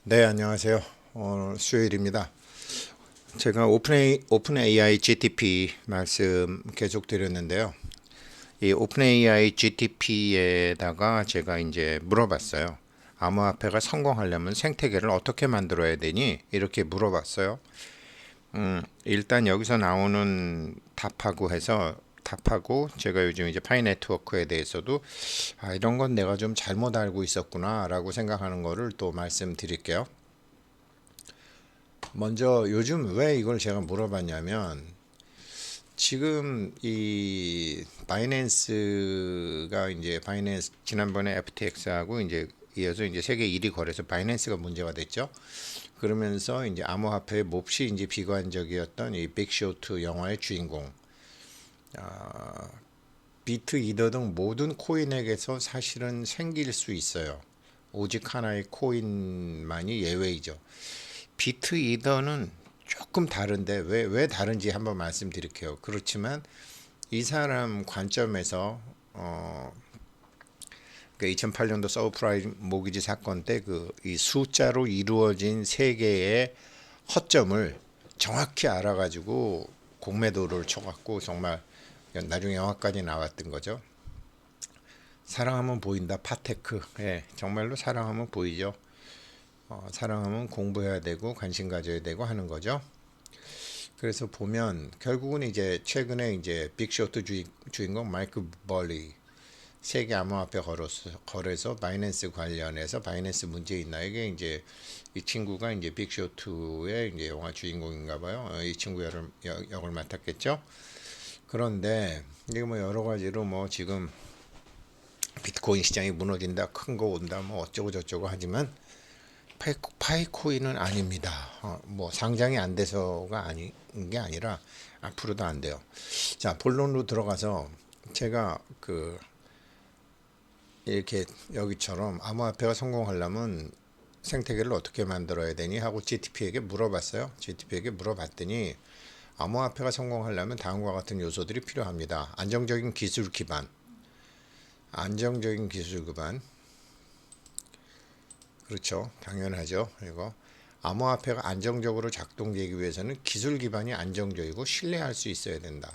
네, 안녕하세요. 오늘 수요일입니다. 제가 오픈 AI GTP 말씀 계속 드렸는데요. 이 오픈 AI GTP에다가 제가 이제 물어봤어요. 암호화폐가 성공하려면 생태계를 어떻게 만들어야 되니? 이렇게 물어봤어요. 일단 여기서 나오는 답하고 제가 요즘 이제 파이 네트워크에 대해서도 이런 건 내가 좀 잘못 알고 있었구나라고 생각하는 거를 또 말씀드릴게요. 먼저 요즘 왜 이걸 제가 물어봤냐면 지금 이 바이낸스가 이제 바이낸스 지난번에 FTX하고 이제 이어서 이제 세계 1위 거래소 바이낸스가 문제가 됐죠. 그러면서 이제 암호화폐의 몹시 이제 비관적이었던 이 빅쇼트 영화의 주인공 비트, 이더 등 모든 코인에게서 사실은 생길 수 있어요. 오직 하나의 코인만이 예외이죠. 비트 이더는 조금 다른데 왜 다른지 한번 말씀드릴게요. 그렇지만 이 사람 관점에서 그 2008년도 서브프라임 모기지 사건 때 그 이 숫자로 이루어진 세계의 허점을 정확히 알아가지고 공매도를 쳐갖고 정말 나중에 영화까지 나왔던 거죠. 사랑하면 보인다 파테크. 예, 정말로 사랑하면 보이죠. 사랑하면 공부해야 되고 관심 가져야 되고 하는 거죠. 그래서 보면 결국은 이제 최근에 이제 빅쇼트 주인공 마이크 벌리 세계 암호화폐 거래소 바이낸스 관련해서 바이낸스 문제 있나 이게 이제 이 친구가 이제 빅쇼트의 이제 영화 주인공인가 봐요. 이 친구 역을 맡았겠죠. 그런데 이게 뭐 여러 가지로 뭐 지금 비트코인 시장이 무너진다, 큰 거 온다, 뭐 어쩌고 저쩌고 하지만 파이코인은 아닙니다. 뭐 상장이 안 돼서가 아닌 게 아니라 앞으로도 안 돼요. 자, 본론으로 들어가서 제가 그 이렇게 여기처럼 암호화폐가 성공하려면 생태계를 어떻게 만들어야 되니 하고 GTP에게 물어봤어요. GTP에게 물어봤더니 암호화폐가 성공하려면 다음과 같은 요소들이 필요합니다. 안정적인 기술 기반, 그렇죠. 당연하죠. 그리고 암호화폐가 안정적으로 작동되기 위해서는 기술 기반이 안정적이고 신뢰할 수 있어야 된다.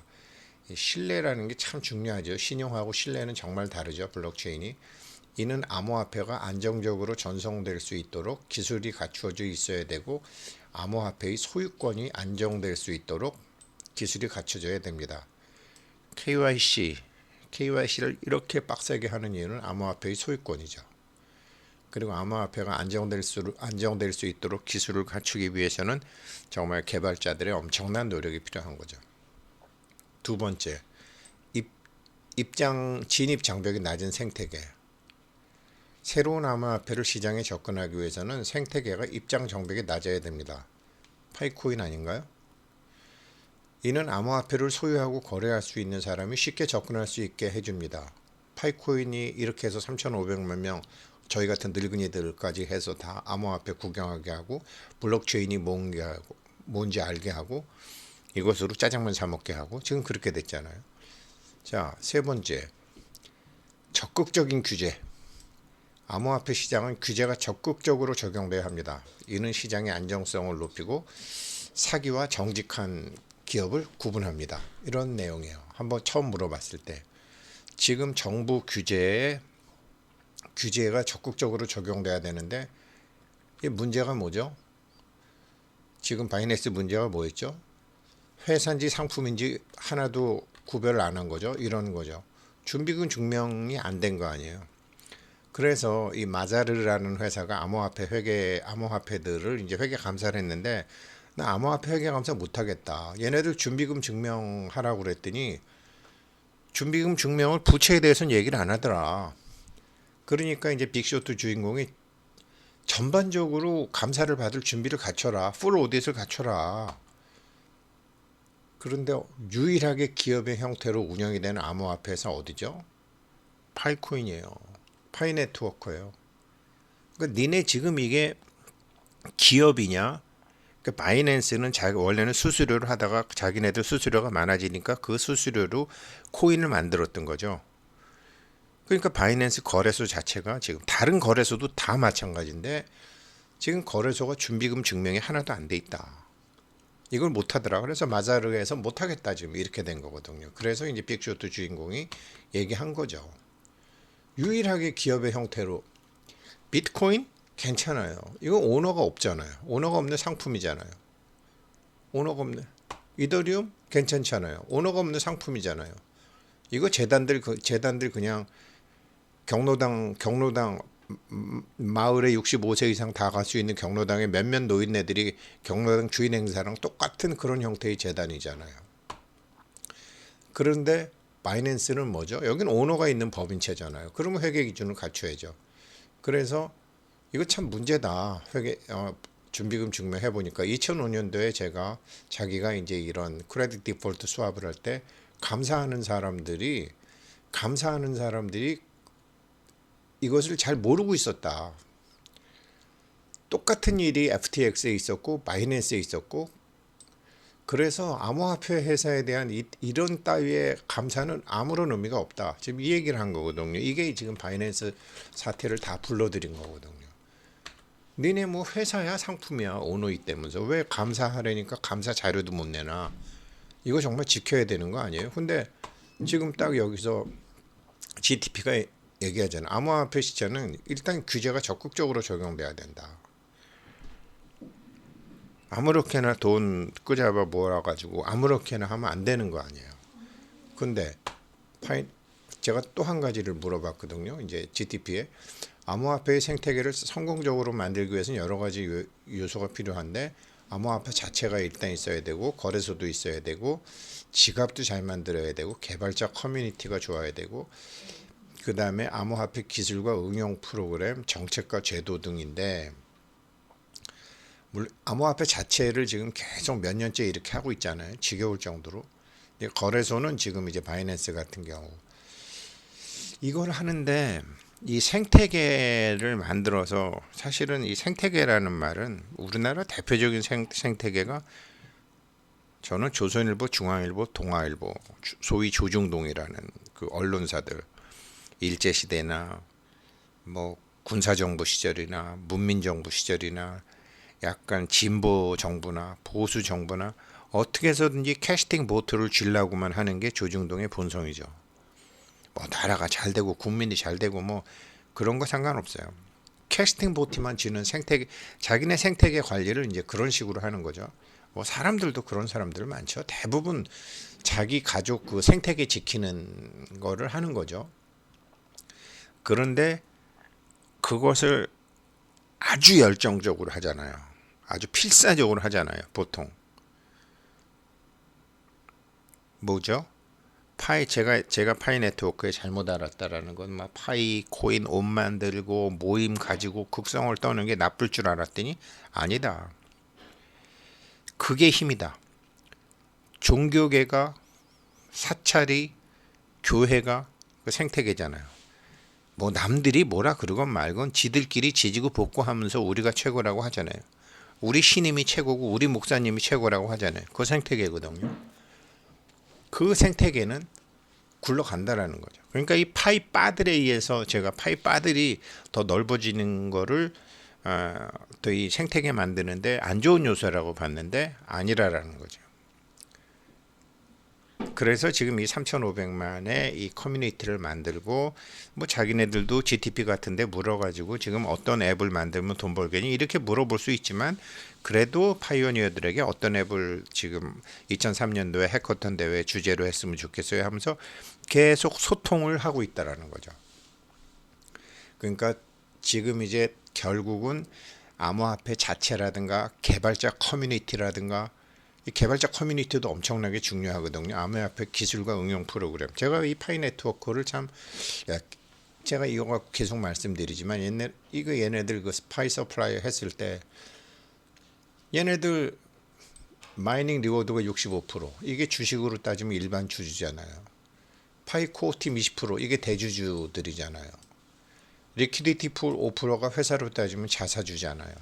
신뢰라는 게 참 중요하죠. 신용하고 신뢰는 정말 다르죠. 블록체인이. 이는 암호화폐가 안정적으로 전송될 수 있도록 기술이 갖추어져 있어야 되고 암호화폐의 소유권이 안정될 수 있도록 기술이 갖춰져야 됩니다. KYC를 이렇게 빡세게 하는 이유는 암호화폐의 소유권이죠. 그리고 암호화폐가 안정될 수 있도록 기술을 갖추기 위해서는 정말 개발자들의 엄청난 노력이 필요한 거죠. 두 번째, 진입 장벽이 낮은 생태계. 새로운 암호화폐를 시장에 접근하기 위해서는 생태계가 입장 장벽이 낮아야 됩니다. 파이코인 아닌가요? 이는 암호화폐를 소유하고 거래할 수 있는 사람이 쉽게 접근할 수 있게 해줍니다. 파이코인이 이렇게 해서 3,500만 명, 저희 같은 늙은이들까지 해서 다 암호화폐 구경하게 하고 블록체인이 뭔지 알게 하고 이것으로 짜장면 사 먹게 하고 지금 그렇게 됐잖아요. 자, 세 번째, 적극적인 규제. 암호화폐 시장은 규제가 적극적으로 적용돼야 합니다. 이는 시장의 안정성을 높이고 사기와 정직한 기업을 구분합니다. 이런 내용이에요. 한번 처음 물어봤을 때 지금 정부 규제가 적극적으로 적용돼야 되는데 이 문제가 뭐죠? 지금 바이낸스 문제가 뭐였죠? 회사인지 상품인지 하나도 구별을 안 한 거죠. 이런 거죠. 준비금 증명이 안 된 거 아니에요. 그래서 이 마자르라는 회사가 암호화폐들을 이제 회계 감사를 했는데 나 암호화폐 회계 감사 못 하겠다. 얘네들 준비금 증명하라고 그랬더니 준비금 증명을 부채에 대해서는 얘기를 안 하더라. 그러니까 이제 빅쇼트 주인공이 전반적으로 감사를 받을 준비를 갖춰라. 풀 오딧을 갖춰라. 그런데 유일하게 기업의 형태로 운영이 되는 암호화폐사 어디죠? 파이코인이에요. 파이 네트워크예요. 그러니까 니네 지금 이게 기업이냐? 그러니까 바이낸스는 원래는 수수료를 하다가 자기네들 수수료가 많아지니까 그 수수료로 코인을 만들었던 거죠. 그러니까 바이낸스 거래소 자체가 지금 다른 거래소도 다 마찬가지인데 지금 거래소가 준비금 증명이 하나도 안 돼 있다. 이걸 못하더라. 그래서 마자르에서 못하겠다 지금 이렇게 된 거거든요. 그래서 이제 빅쇼트 주인공이 얘기한 거죠. 유일하게 기업의 형태로 비트코인 괜찮아요. 이거 오너가 없잖아요. 오너가 없는 상품이잖아요. 오너가 없는 이더리움 괜찮잖아요. 오너가 없는 상품이잖아요. 이거 재단들 그냥 경로당 마을에 65세 이상 다 갈 수 있는 경로당의 몇몇 노인네들이 경로당 주인 행사랑 똑같은 그런 형태의 재단이잖아요. 그런데 바이낸스는 뭐죠? 여기는 오너가 있는 법인체잖아요. 그러면 회계 기준을 갖춰야죠. 그래서 이거 참 문제다. 준비금 증명해 보니까 2005년도에 제가 자기가 이제 이런 크레딧 디폴트 수합을 할 때 감사하는 사람들이 이것을 잘 모르고 있었다. 똑같은 일이 FTX에 있었고 바이낸스에 있었고 그래서 암호화폐 회사에 대한 이런 따위의 감사는 아무런 의미가 없다. 지금 이 얘기를 한 거거든요. 이게 지금 바이낸스 사태를 다 불러들인 거거든요. 니네 뭐 회사야 상품이야 오너 있다면서 왜 감사하려니까 감사 자료도 못 내나. 이거 정말 지켜야 되는 거 아니에요? 근데 지금 딱 여기서 GTP가 얘기하잖아. 암호화폐 시장은 일단 규제가 적극적으로 적용돼야 된다. 아무렇게나 돈 끄잡아 모아가지고 아무렇게나 하면 안 되는 거 아니에요. 근데 제가 또 한 가지를 물어봤거든요. 이제 GTP에 암호화폐의 생태계를 성공적으로 만들기 위해서는 여러 가지 요소가 필요한데 암호화폐 자체가 일단 있어야 되고 거래소도 있어야 되고 지갑도 잘 만들어야 되고 개발자 커뮤니티가 좋아야 되고 그 다음에 암호화폐 기술과 응용 프로그램, 정책과 제도 등인데 암호화폐 자체를 지금 계속 몇 년째 이렇게 하고 있잖아요. 지겨울 정도로. 거래소는 지금 이제 바이낸스 같은 경우 이걸 하는데 이 생태계를 만들어서 사실은 이 생태계라는 말은 우리나라 대표적인 생태계가 저는 조선일보, 중앙일보, 동아일보 소위 조중동이라는 그 언론사들 일제시대나 뭐 군사정부 시절이나 문민정부 시절이나 약간 진보 정부나 보수 정부나 어떻게 해서든지 캐스팅 보트를 쥐려고만 하는 게 조중동의 본성이죠. 뭐 나라가 잘 되고 국민이 잘 되고 뭐 그런 거 상관없어요. 캐스팅 보트만 쥐는 생태계 자기네 생태계 관리를 이제 그런 식으로 하는 거죠. 뭐 사람들도 그런 사람들 많죠. 대부분 자기 가족 그 생태계 지키는 거를 하는 거죠. 그런데 그것을 아주 열정적으로 하잖아요. 아주 필사적으로 하잖아요. 보통 뭐죠? 제가 파이 네트워크에 잘못 알았다라는 건 막 파이 코인 옷 만들고 모임 가지고 극성을 떠는 게 나쁠 줄 알았더니 아니다. 그게 힘이다. 종교계가 사찰이 교회가 그 생태계잖아요. 뭐 남들이 뭐라 그러건 말건 지들끼리 지지고 볶고하면서 우리가 최고라고 하잖아요. 우리 신임이 최고고 우리 목사님이 최고라고 하잖아요. 그 생태계거든요. 그 생태계는 굴러간다라는 거죠. 그러니까 이 파이바들에 의해서 제가 파이바들이 더 넓어지는 거를 또 이 생태계 만드는데 안 좋은 요소라고 봤는데 아니라라는 거죠. 그래서 지금 이 3,500만의 이 커뮤니티를 만들고 뭐 자기네들도 GTP 같은데 물어가지고 지금 어떤 앱을 만들면 돈 벌겠니 이렇게 물어볼 수 있지만 그래도 파이오니어들에게 어떤 앱을 지금 2003년도에 해커톤 대회 주제로 했으면 좋겠어요 하면서 계속 소통을 하고 있다라는 거죠. 그러니까 지금 이제 결국은 암호화폐 자체라든가 개발자 커뮤니티라든가 이 개발자 커뮤니티도 엄청나게 중요하거든요. 암호화폐 기술과 응용 프로그램. 제가 이 파이 네트워크를 제가 이거 갖고 계속 말씀드리지만 얘네들 그 스파이 서플라이 했을 때 얘네들 마이닝 리워드가 65% 이게 주식으로 따지면 일반 주주잖아요. 파이 코어 팀 20% 이게 대주주들이잖아요. 리퀴디티 풀 5%가 회사로 따지면 자사주잖아요.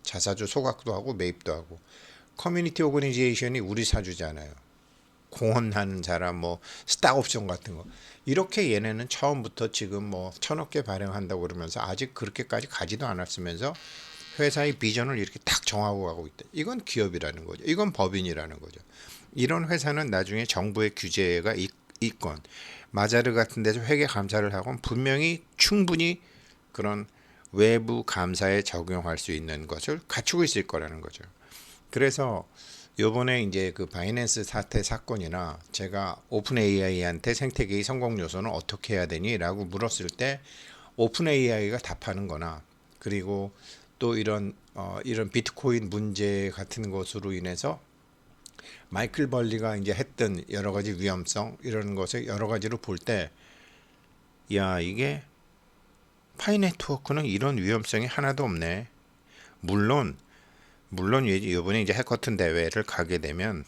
자사주 소각도 하고 매입도 하고. 커뮤니티 오거니제이션이 우리 사주잖아요. 공헌하는 사람 뭐 스탁옵션 같은 거. 이렇게 얘네는 처음부터 지금 뭐 1,000억 개 발행한다고 그러면서 아직 그렇게까지 가지도 않았으면서 회사의 비전을 이렇게 딱 정하고 가고 있다. 이건 기업이라는 거죠. 이건 법인이라는 거죠. 이런 회사는 나중에 정부의 규제가 있건 마자르 같은 데서 회계 감사를 하고 분명히 충분히 그런 외부 감사에 적용할 수 있는 것을 갖추고 있을 거라는 거죠. 그래서 요번에 이제 그 바이낸스 사태 사건이나 제가 오픈 AI한테 생태계의 성공 요소는 어떻게 해야 되니라고 물었을 때 오픈 AI가 답하는 거나 그리고 또 이런 비트코인 문제 같은 것으로 인해서 마이클 벌리가 이제 했던 여러 가지 위험성 이런 것을 여러 가지로 볼 때 야, 이게 파이 네트워크는 이런 위험성이 하나도 없네. 물론 이번에 이제 해커톤 대회를 가게 되면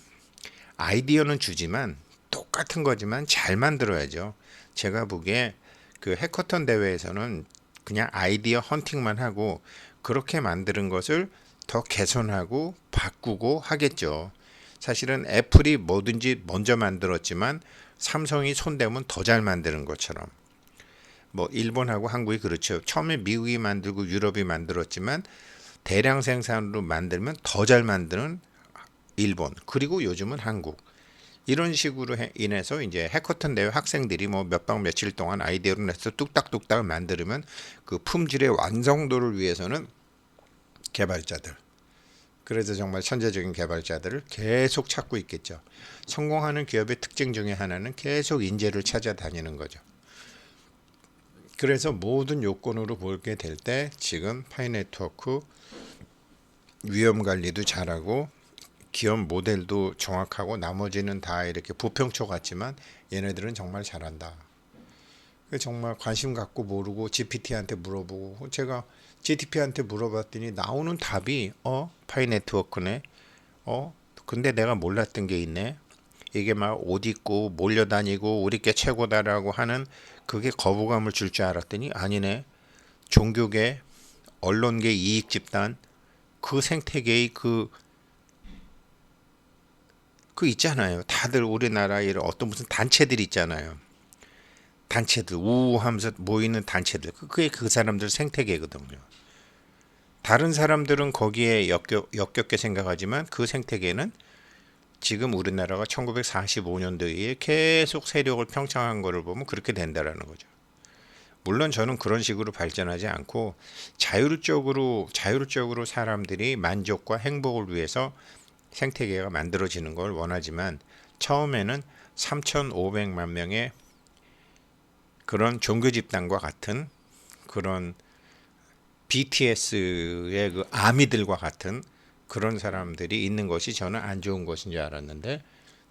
아이디어는 주지만 똑같은 거지만 잘 만들어야죠. 제가 보기에 그 해커톤 대회에서는 그냥 아이디어 헌팅만 하고 그렇게 만드는 것을 더 개선하고 바꾸고 하겠죠. 사실은 애플이 뭐든지 먼저 만들었지만 삼성이 손대면 더 잘 만드는 것처럼 뭐 일본하고 한국이 그렇죠. 처음에 미국이 만들고 유럽이 만들었지만 대량 생산으로 만들면 더 잘 만드는 일본 그리고 요즘은 한국 이런 식으로 인해서 이제 해커톤 대회 학생들이 뭐 몇 박 며칠 동안 아이디어를 내서 뚝딱뚝딱 만들면 그 품질의 완성도를 위해서는 개발자들 그래서 정말 천재적인 개발자들을 계속 찾고 있겠죠. 성공하는 기업의 특징 중에 하나는 계속 인재를 찾아다니는 거죠. 그래서 모든 요건으로 보게 될 때 지금 파이네트워크 위험 관리도 잘하고 기업 모델도 정확하고 나머지는 다 이렇게 부평초 같지만 얘네들은 정말 잘한다. 정말 관심 갖고 모르고 GPT한테 물어보고 제가 GTP한테 물어봤더니 나오는 답이 파이 네트워크네. 근데 내가 몰랐던 게 있네. 이게 막 옷 입고 몰려다니고 우리 게 최고다라고 하는 그게 거부감을 줄 줄 알았더니 아니네. 종교계, 언론계 이익 집단, 그 생태계의 그 있잖아요. 다들 우리나라에 어떤 무슨 단체들 있잖아요. 단체들 우우하면서 모이는 단체들 그게 그 사람들 생태계거든요. 다른 사람들은 거기에 역겹게 생각하지만 그 생태계는 지금 우리나라가 1945년도에 계속 세력을 평창한 거를 보면 그렇게 된다라는 거죠. 물론 저는 그런 식으로 발전하지 않고 자율적으로 사람들이 만족과 행복을 위해서 생태계가 만들어지는 걸 원하지만 처음에는 3,500만 명의 그런 종교 집단과 같은 그런 BTS의 그 아미들과 같은 그런 사람들이 있는 것이 저는 안 좋은 것인 줄 알았는데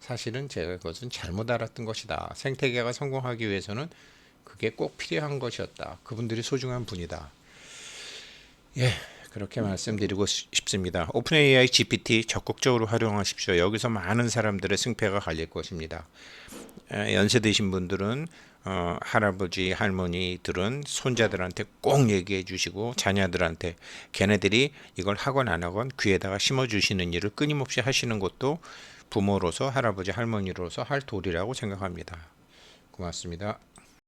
사실은 제가 그것은 잘못 알았던 것이다. 생태계가 성공하기 위해서는 그게 꼭 필요한 것이었다. 그분들이 소중한 분이다. 예, 그렇게 말씀드리고 싶습니다. 오픈 AI GPT 적극적으로 활용하십시오. 여기서 많은 사람들의 승패가 갈릴 것입니다. 연세 드신 분들은 할아버지 할머니들은 손자들한테 꼭 얘기해 주시고 자녀들한테 걔네들이 이걸 하건 안 하건 귀에다가 심어 주시는 일을 끊임없이 하시는 것도 부모로서 할아버지 할머니로서 할 도리라고 생각합니다. 고맙습니다.